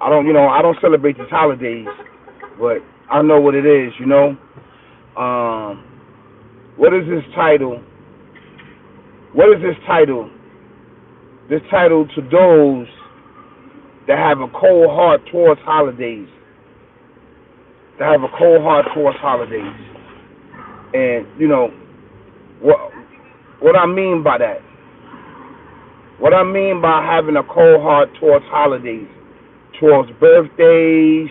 I don't celebrate these holidays, but I know what it is. Um, what is this title? What is this title? This title to those that have a cold heart towards holidays. That have a cold heart towards holidays. And what what I mean by that. What I mean by having a cold heart towards holidays, towards birthdays,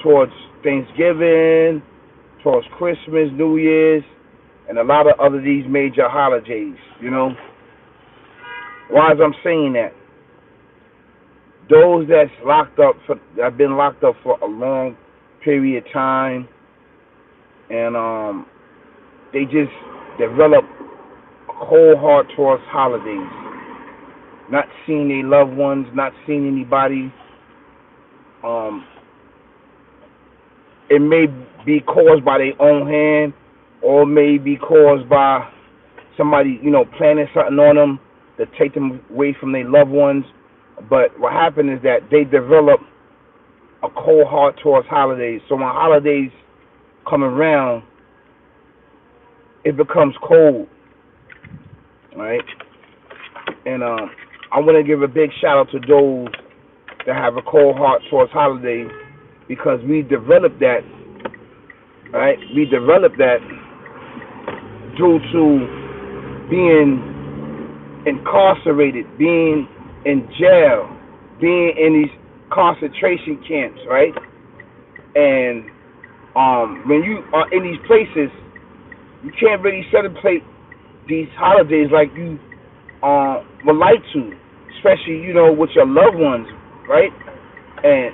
towards Thanksgiving, towards Christmas, New Year's, and a lot of other these major holidays. Why is I'm saying that? Those that's locked up for have been locked up for a long period of time, and they just develop a cold heart towards holidays. Not seeing their loved ones, not seeing anybody. Um, it may be caused by their own hand, or it may be caused by somebody, planning something on them to take them away from their loved ones. But what happened is that they develop a cold heart towards holidays. So when holidays come around, it becomes cold, right? And I want to give a big shout out to those that have a cold heart towards holidays, because we developed that, right? We developed that due to being incarcerated, being in jail, being in these concentration camps, right? And when you are in these places, you can't really celebrate these holidays like you would like to, especially with your loved ones, right? And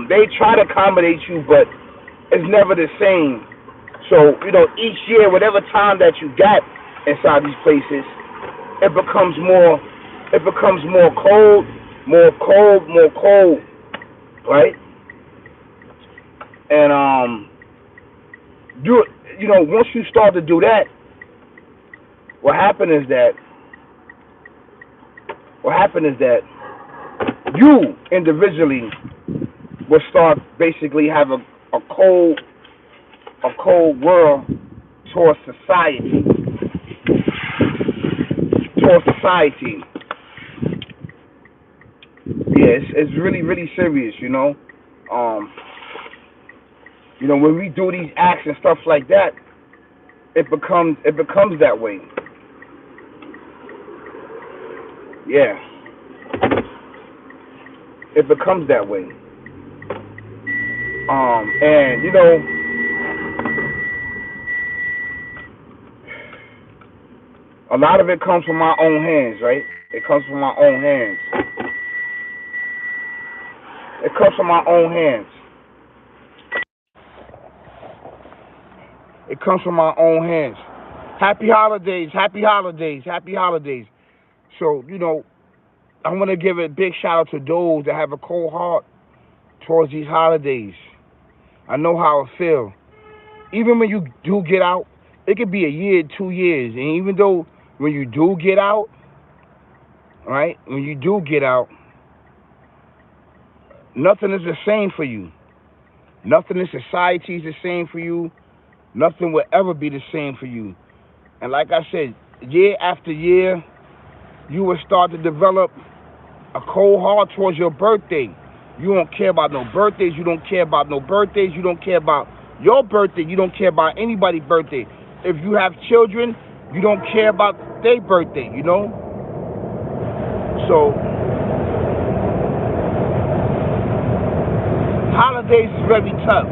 they try to accommodate you, but it's never the same. So each year, whatever time that you got inside these places, it becomes more cold, more cold, right? And once you start to do that, what happened is that you individually will start basically have a cold world towards society. Yeah, it's really, really serious, when we do these acts and stuff like that, it becomes that way. Yeah. It becomes that way. And a lot of it comes from my own hands, right? It comes from my own hands. It comes from my own hands. It comes from my own hands. Happy holidays, happy holidays, happy holidays. So, I want to give a big shout out to those that have a cold heart towards these holidays. I know how it feels. Even when you do get out, it could be a year, 2 years. And even though when you do get out, right, when you do get out, nothing is the same for you. Nothing in society is the same for you. Nothing will ever be the same for you. And like I said, year after year, you will start to develop a cold heart towards your birthday. You don't care about no birthdays. You don't care about no birthdays. You don't care about your birthday. You don't care about anybody's birthday. If you have children, you don't care about their birthday, So, holidays is very tough.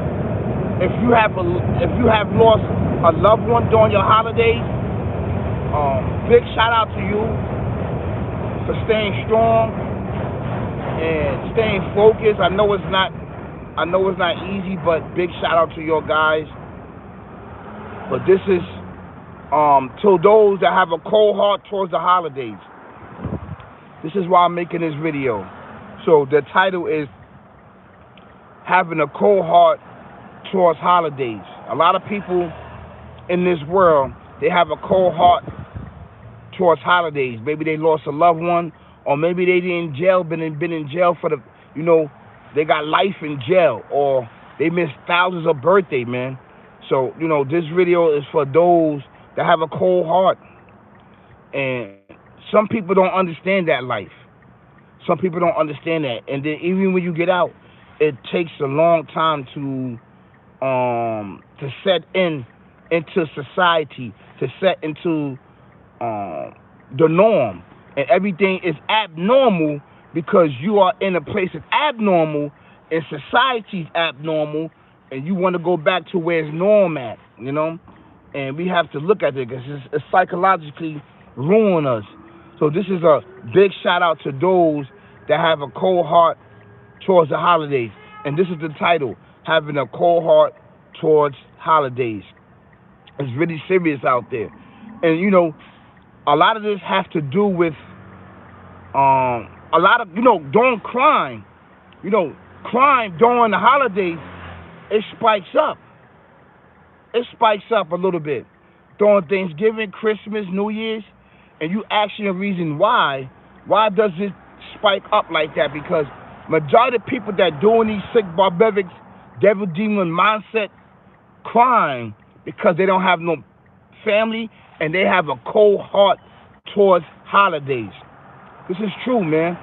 If you have lost a loved one during your holidays, big shout out to you for staying strong and staying focused. I know it's not easy, but big shout out to your guys. But this is to those that have a cold heart towards the holidays. This is why I'm making this video. So the title is having a cold heart towards holidays. A lot of people in this world, they have a cold heart towards holidays. Maybe they lost a loved one, or maybe they in jail, been in jail for the, you know, they got life in jail, or they missed thousands of birthday, man. So, you know, this video is for those that have a cold heart. And some people don't understand that life. Some people don't understand that. And then even when you get out, it takes a long time to set into society, to set into the norm. And everything is abnormal because you are in a place that's abnormal and society's abnormal, and you want to go back to where it's norm at, you know? And we have to look at it because it's psychologically ruin us. So this is a big shout out to those that have a cold heart towards the holidays. And this is the title, Having a Cold Heart Towards Holidays. It's really serious out there. And, you know, a lot of this has to do with a lot of, you know, during crime. You know, crime during the holidays, it spikes up. It spikes up a little bit. During Thanksgiving, Christmas, New Year's, and you asking the reason why does it spike up like that? Because majority of people that doing these sick, barbaric, devil demon mindset crime because they don't have no family and they have a cold heart towards holidays. This is true, man.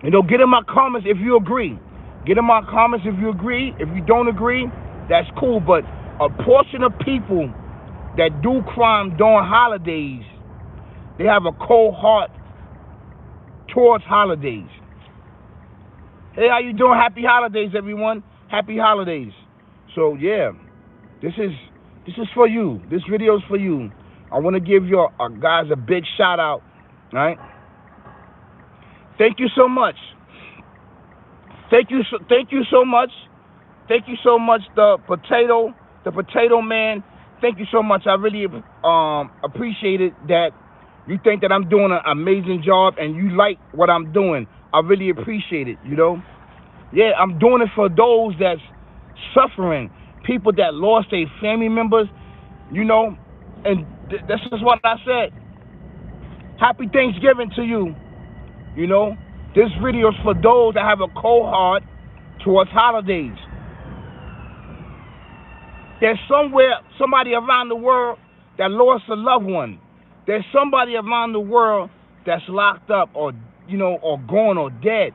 You know, get in my comments if you agree. Get in my comments if you agree. If you don't agree, that's cool. But a portion of people that do crime during holidays, they have a cold heart towards holidays. Hey, how you doing? Happy holidays, everyone. Happy holidays. So yeah, this is for you. This video is for you. I want to give you guys a big shout out. All right. Thank you so much. Thank you so much. Thank you so much, the potato man. Thank you so much. I really appreciate it that you think that I'm doing an amazing job and you like what I'm doing. I really appreciate it, you know. Yeah, I'm doing it for those that's suffering, people that lost their family members, you know. And this is what I said. Happy Thanksgiving to you, you know. This video is for those that have a cold heart towards holidays. There's somebody around the world that lost a loved one. There's somebody around the world that's locked up or, you know, or gone or dead.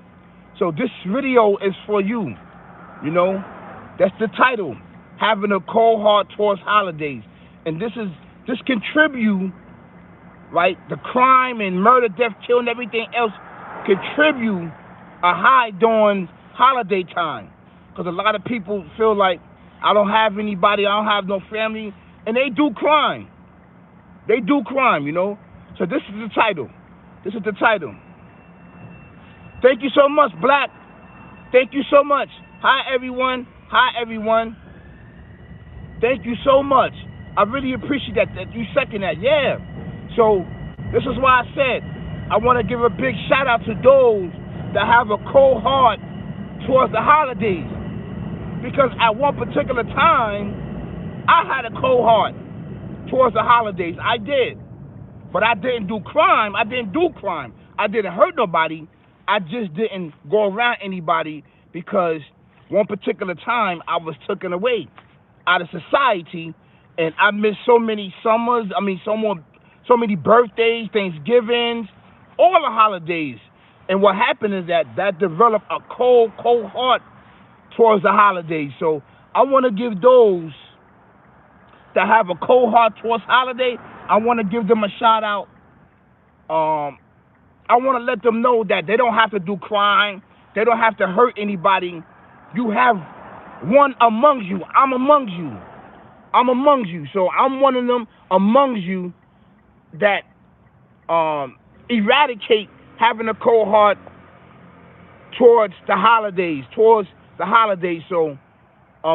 So this video is for you, you know. That's the title, Having a Cold Heart Towards Holidays. And this contribute, right? The crime and murder, death, killing, everything else contribute a high during holiday time. Because a lot of people feel like, I don't have anybody, I don't have no family, and they do crime. They do crime, you know. So this is the title. This is the title. Thank you so much, Black. Thank you so much. Hi, everyone. Hi, everyone. Thank you so much. I really appreciate that you second that. Yeah. So this is why I said I want to give a big shout out to those that have a cold heart towards the holidays. Because at one particular time, I had a cold heart towards the holidays. I did. But I didn't do crime. I didn't hurt nobody. I just didn't go around anybody because one particular time I was taken away out of society, and I missed so many summers. So many birthdays, Thanksgivings, all the holidays. And what happened is that developed a cold heart towards the holidays. So I want to give those that have a cold heart towards holiday, I want to give them a shout out. I want to let them know that they don't have to do crime. They don't have to hurt anybody. You have one among you. I'm among you. I'm among you. So I'm one of them among you that eradicate having a cold heart towards the holidays. So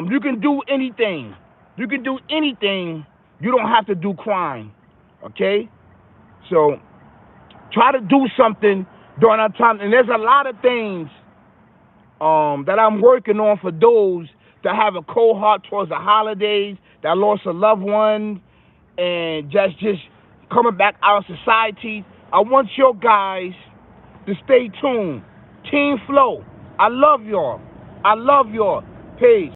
you can do anything. You can do anything. You don't have to do crime. Okay? So try to do something during our time. And there's a lot of things that I'm working on for those that have a cold heart towards the holidays, that lost a loved one, and just coming back out of society. I want your guys to stay tuned. Team Flow, I love y'all. I love y'all. Peace.